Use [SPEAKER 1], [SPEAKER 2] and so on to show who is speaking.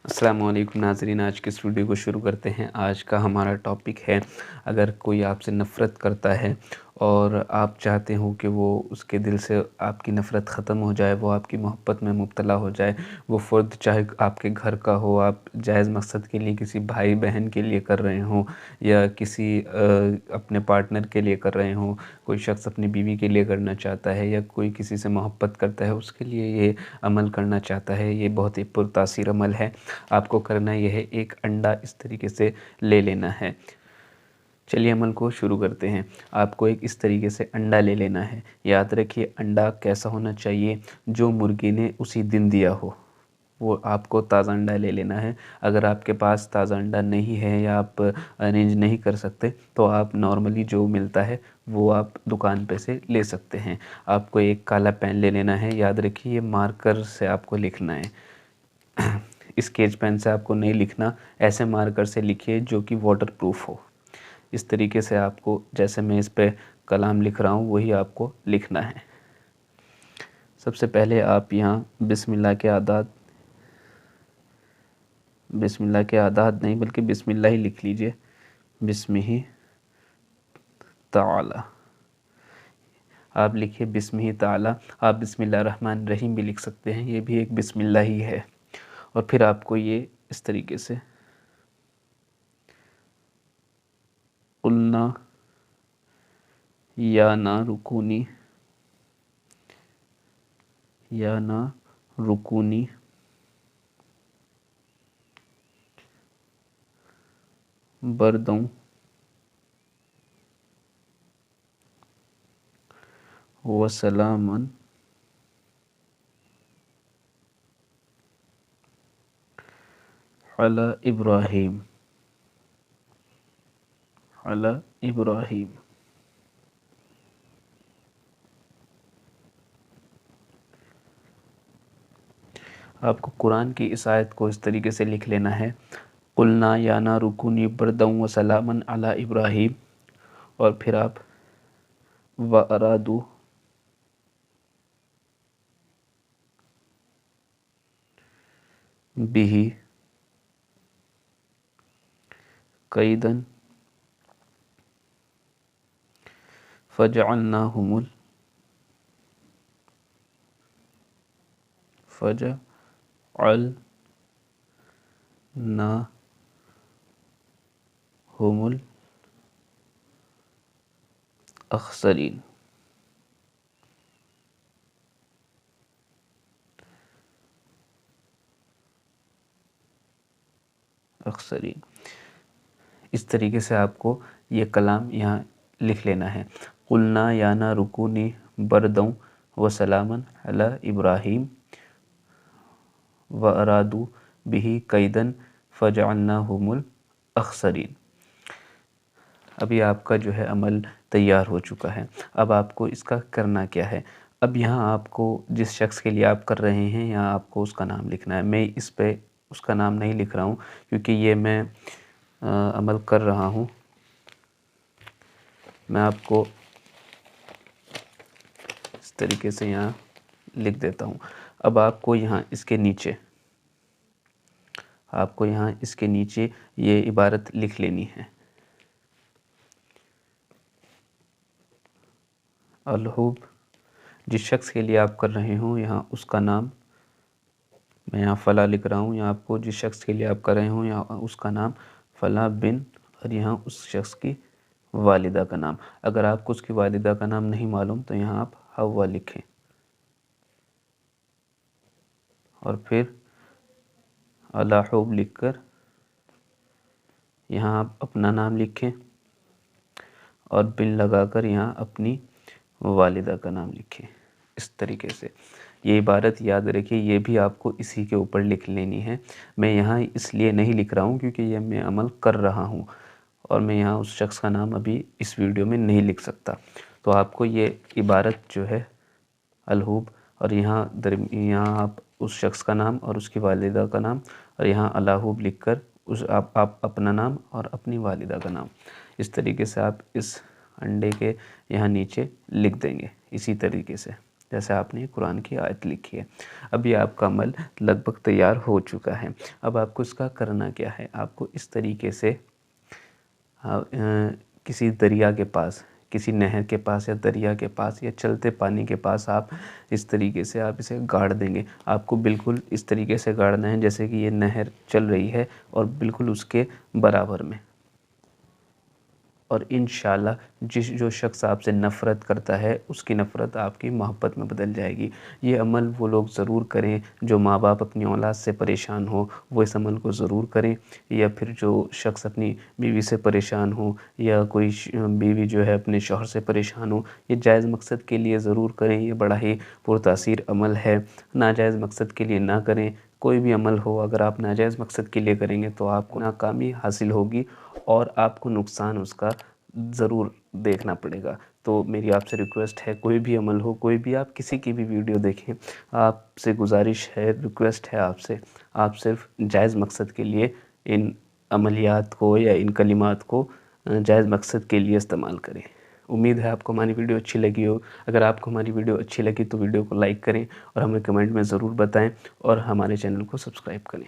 [SPEAKER 1] अस्सलाम वालेकुम नाज़रीन, आज की इस वीडियो को शुरू करते हैं। आज का हमारा टॉपिक है, अगर कोई आपसे नफ़रत करता है और आप चाहते हो कि वो उसके दिल से आपकी नफ़रत ख़त्म हो जाए, वो आपकी मोहब्बत में मुब्तला हो जाए। वो फ़र्द चाहे आपके घर का हो, आप जायज़ मकसद के लिए किसी भाई बहन के लिए कर रहे हों या किसी अपने पार्टनर के लिए कर रहे हों, कोई शख्स अपनी बीवी के लिए करना चाहता है या कोई किसी से मोहब्बत करता है, उसके लिए ये अमल करना चाहता है। ये बहुत ही पुरतासीर अमल है। आपको करना यह है, एक अंडा इस तरीके से ले लेना है। चलिए अमल को शुरू करते हैं। आपको एक इस तरीके से अंडा ले लेना है। याद रखिए, अंडा कैसा होना चाहिए, जो मुर्गी ने उसी दिन दिया हो, वो आपको ताज़ा अंडा ले लेना है। अगर आपके पास ताज़ा अंडा नहीं है या आप अरेंज नहीं कर सकते, तो आप नॉर्मली जो मिलता है वो आप दुकान पे से ले सकते हैं। आपको एक काला पेन ले लेना है। याद रखिए, ये मार्कर से आपको लिखना है। स्केच पेन से आपको नहीं लिखना, ऐसे मार्कर से लिखिए जो कि वाटर प्रूफ हो। इस तरीके से आपको, जैसे मैं इस पे कलाम लिख रहा हूँ, वही आपको लिखना है। सबसे पहले आप यहाँ बिस्मिल्लाह के आदाद नहीं बल्कि बिस्मिल्लाह ही लिख लीजिए। बिस्मिही ताला आप लिखिए, बिस्मिही ताला। आप बिस्मिल्लाह रहमान रहीम भी लिख सकते हैं, ये भी एक बिस्मिल्लाह ही है। और फिर आपको ये इस तरीके से कुलना या ना रुकूनी बरदों वसलामन अला इब्राहीम आपको कुरान की इस आयत को इस तरीके से लिख लेना है, कुलना या ना रुकूनी बरदं व सलामन अला इब्राहीम। और फिर आप व अरादू बिही कैदन फजअलनाहुमुल अखसरीन। इस तरीके से आपको ये कलाम यहाँ लिख लेना है। कुलना या ना रुकूनी बरदं व सलामन अला इब्राहीम व अरादू बिही कैदन फजअलनाहुमुल अखसरीन। अभी आपका जो है अमल तैयार हो चुका है। अब आपको इसका करना क्या है। अब यहाँ आपको जिस शख्स के लिए आप कर रहे हैं, यहाँ आपको उसका नाम लिखना है। मैं इस पे उसका नाम नहीं लिख रहा हूँ क्योंकि ये मैं अमल कर रहा हूँ। मैं आपको इस तरीके से यहाँ लिख देता हूँ। अब आपको यहाँ इसके नीचे ये इबारत लिख लेनी है, अलहुब। जिस शख्स के लिए आप कर रहे हो, यहाँ उसका नाम, मैं यहाँ फ़ला लिख रहा हूँ। यहाँ आपको जिस शख्स के लिए आप कर रहे हो, यहाँ उसका नाम फ़ला बिन, और यहाँ उस शख्स की वालिदा का नाम। अगर आपको उसकी वालिदा का नाम नहीं मालूम तो यहाँ आप हव्वा लिखें और फिर अलाहुब लिखकर यहाँ आप अपना नाम लिखें और बिन लगाकर यहाँ अपनी वालिदा का नाम लिखें। इस तरीके से ये इबारत याद रखिए, ये भी आपको इसी के ऊपर लिख लेनी है। मैं यहाँ इसलिए नहीं लिख रहा हूँ क्योंकि ये मैं अमल कर रहा हूँ और मैं यहाँ उस शख्स का नाम अभी इस वीडियो में नहीं लिख सकता। तो आपको ये इबारत जो है अलहुब, और यहाँ आप उस शख्स का नाम और उसकी वालिदा का नाम, और यहाँ अलाहुब लिखकर आप अपना नाम और अपनी वालिदा का नाम, इस तरीके से आप इस अंडे के यहाँ नीचे लिख देंगे। इसी तरीके से जैसे आपने कुरान की आयत लिखी है। अब ये आपका अमल लगभग तैयार हो चुका है। अब आपको इसका करना क्या है, आपको इस तरीके से किसी दरिया के पास, किसी नहर के पास या दरिया के पास या चलते पानी के पास आप इस तरीके से आप इसे गाड़ देंगे। आपको बिल्कुल इस तरीके से गाड़ना है जैसे कि ये नहर चल रही है और बिल्कुल उसके बराबर में। और इंशाल्लाह जो शख्स आपसे नफ़रत करता है उसकी नफ़रत आपकी मोहब्बत में बदल जाएगी। ये अमल वो लोग ज़रूर करें जो माँ बाप अपनी औलाद से परेशान हो, वो इस अमल को ज़रूर करें। या फिर जो शख्स अपनी बीवी से परेशान हो या कोई बीवी जो है अपने शौहर से परेशान हो, ये जायज़ मकसद के लिए ज़रूर करें। ये बड़ा ही पुरतासीर अमल है। नाजायज़ मकसद के लिए ना करें। कोई भी अमल हो, अगर आप नाजायज़ मकसद के लिए करेंगे तो आपको नाकामी हासिल होगी और आपको नुकसान उसका ज़रूर देखना पड़ेगा। तो मेरी आपसे रिक्वेस्ट है, कोई भी अमल हो, कोई भी आप किसी की भी वीडियो देखें, आपसे गुज़ारिश है, रिक्वेस्ट है आपसे, आप सिर्फ़ जायज़ मकसद के लिए इन अमलियात को या इन कलिमात को जायज़ मकसद के लिए इस्तेमाल करें। उम्मीद है आपको हमारी वीडियो अच्छी लगी हो। अगर आपको हमारी वीडियो अच्छी लगी तो वीडियो को लाइक करें और हमें कमेंट में ज़रूर बताएँ और हमारे चैनल को सब्सक्राइब करें।